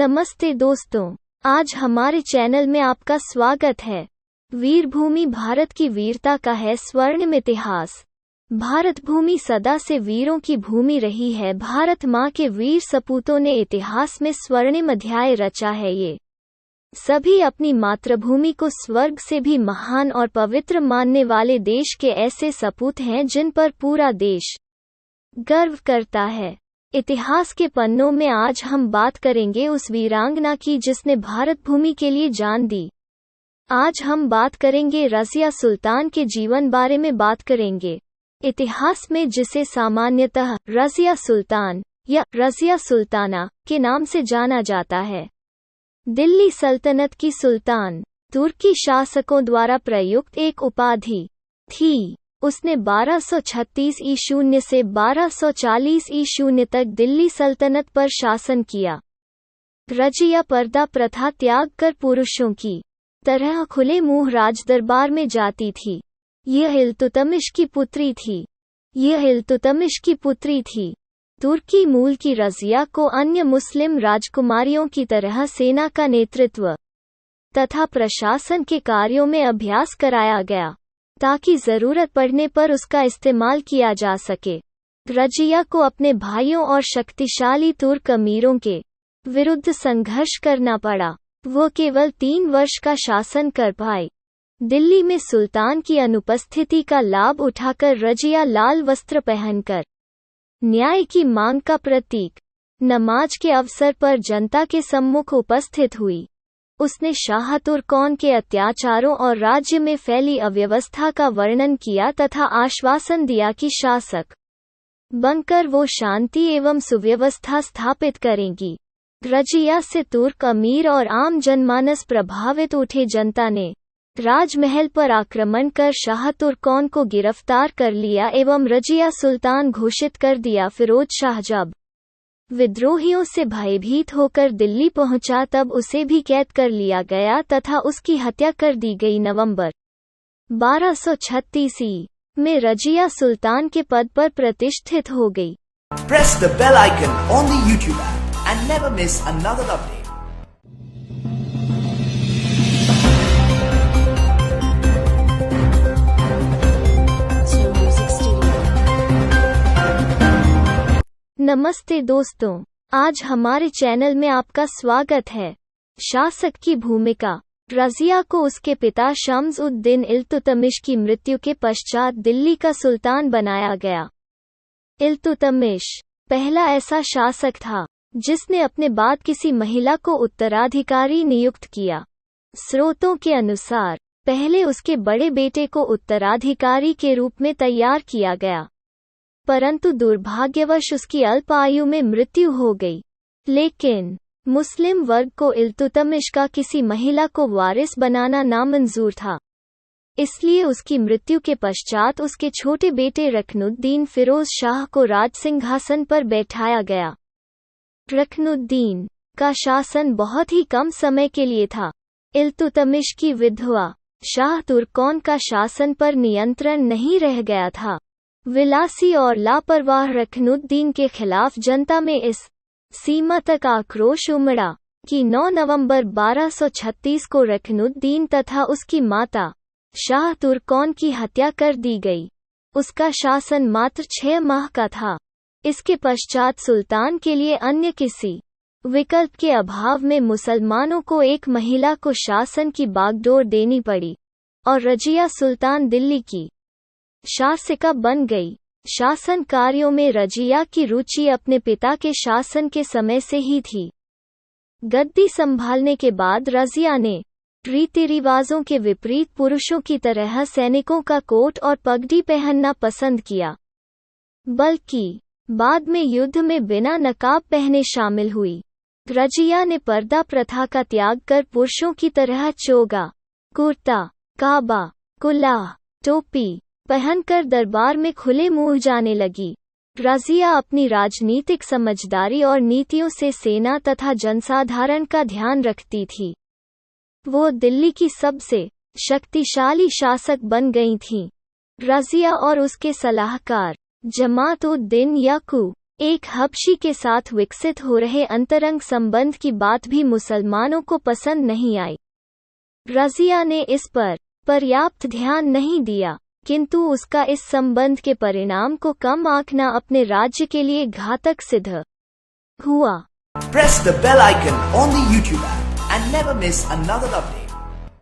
नमस्ते दोस्तों, आज हमारे चैनल में आपका स्वागत है। वीरभूमि भारत की वीरता का है स्वर्णिम इतिहास। भारत भूमि सदा से वीरों की भूमि रही है। भारत माँ के वीर सपूतों ने इतिहास में स्वर्णिम अध्याय रचा है। ये सभी अपनी मातृभूमि को स्वर्ग से भी महान और पवित्र मानने वाले देश के ऐसे सपूत हैं जिन पर पूरा देश गर्व करता है। इतिहास के पन्नों में आज हम बात करेंगे उस वीरांगना की जिसने भारत भूमि के लिए जान दी। आज हम बात करेंगे रज़िया सुल्तान के जीवन बारे में बात करेंगे। इतिहास में जिसे सामान्यतः रज़िया सुल्तान या रज़िया सुल्ताना के नाम से जाना जाता है। दिल्ली सल्तनत की सुल्तान तुर्की शासकों द्वारा प्रयुक्त एक उपाधि थी। उसने 1236 ई-0 से 1240 ई-0 तक दिल्ली सल्तनत पर शासन किया। रज़िया पर्दा प्रथा त्याग कर पुरुषों की तरह खुले मुंह राजदरबार में जाती थी। यह इल्तुतमिश की पुत्री थी। तुर्की मूल की रज़िया को अन्य मुस्लिम राजकुमारियों की तरह सेना का नेतृत्व तथा प्रशासन के कार्यों में अभ्यास कराया गया ताकि जरूरत पड़ने पर उसका इस्तेमाल किया जा सके। रज़िया को अपने भाइयों और शक्तिशाली तुर्क अमीरों के विरुद्ध संघर्ष करना पड़ा। वो केवल 3 वर्ष का शासन कर पाई। दिल्ली में सुल्तान की अनुपस्थिति का लाभ उठाकर रज़िया लाल वस्त्र पहनकर न्याय की मांग का प्रतीक नमाज के अवसर पर जनता के सम्मुख उपस्थित हुई। उसने शाह तुर्कों के अत्याचारों और राज्य में फैली अव्यवस्था का वर्णन किया तथा आश्वासन दिया कि शासक बनकर वो शांति एवं सुव्यवस्था स्थापित करेंगी। रज़िया से तुर्क अमीर और आम जनमानस प्रभावित उठे। जनता ने राजमहल पर आक्रमण कर शाह तुर्कों को गिरफ्तार कर लिया एवं रज़िया सुल्तान घोषित कर दिया। फिरोज शाह जब विद्रोहियों से भयभीत होकर दिल्ली पहुंचा तब उसे भी कैद कर लिया गया तथा उसकी हत्या कर दी गई। नवंबर 1236 में रज़िया सुल्तान के पद पर प्रतिष्ठित हो गई। Press the bell icon on the YouTube app and never miss another update. नमस्ते दोस्तों, आज हमारे चैनल में आपका स्वागत है। शासक की भूमिका। रज़िया को उसके पिता शम्स-उद-दीन इल्तुतमिश की मृत्यु के पश्चात दिल्ली का सुल्तान बनाया गया। इल्तुतमिश पहला ऐसा शासक था जिसने अपने बाद किसी महिला को उत्तराधिकारी नियुक्त किया। स्रोतों के अनुसार पहले उसके बड़े बेटे को उत्तराधिकारी के रूप में तैयार किया गया, परंतु दुर्भाग्यवश उसकी अल्प आयु में मृत्यु हो गई। लेकिन मुस्लिम वर्ग को इल्तुतमिश का किसी महिला को वारिस बनाना नामंजूर था। इसलिए उसकी मृत्यु के पश्चात उसके छोटे बेटे रखनुद्दीन फिरोज शाह को राजसिंहासन पर बैठाया गया। रखनुद्दीन का शासन बहुत ही कम समय के लिए था। इल्तुतमिश की विधवा शाह तुर्कों का शासन पर नियंत्रण नहीं रह गया था। विलासी और लापरवाह रखनुद्दीन के खिलाफ जनता में इस सीमा तक आक्रोश उमड़ा कि 9 नवंबर 1236 को रखनुद्दीन तथा उसकी माता शाह तुर्कों की हत्या कर दी गई। उसका शासन मात्र 6 माह का था। इसके पश्चात सुल्तान के लिए अन्य किसी विकल्प के अभाव में मुसलमानों को एक महिला को शासन की बागडोर देनी पड़ी और रज़िया सुल्तान दिल्ली की शासिका बन गई। शासन कार्यों में रज़िया की रुचि अपने पिता के शासन के समय से ही थी। गद्दी संभालने के बाद रज़िया ने रीति रिवाजों के विपरीत पुरुषों की तरह सैनिकों का कोट और पगड़ी पहनना पसंद किया, बल्कि बाद में युद्ध में बिना नकाब पहने शामिल हुई। रज़िया ने पर्दा प्रथा का त्याग कर पुरुषों की तरह चोगा, कुर्ता, काबा, कुल्लाह, टोपी पहनकर दरबार में खुले मुंह जाने लगी। रज़िया अपनी राजनीतिक समझदारी और नीतियों से सेना तथा जनसाधारण का ध्यान रखती थी। वो दिल्ली की सबसे शक्तिशाली शासक बन गई थीं। रज़िया और उसके सलाहकार जमात-उद-दीन याकूब एक हबशी के साथ विकसित हो रहे अंतरंग संबंध की बात भी मुसलमानों को पसंद नहीं आई। रज़िया ने इस पर पर्याप्त ध्यान नहीं दिया, किंतु उसका इस संबंध के परिणाम को कम आंकना अपने राज्य के लिए घातक सिद्ध हुआ। Press the bell icon on the YouTube app and never miss another update.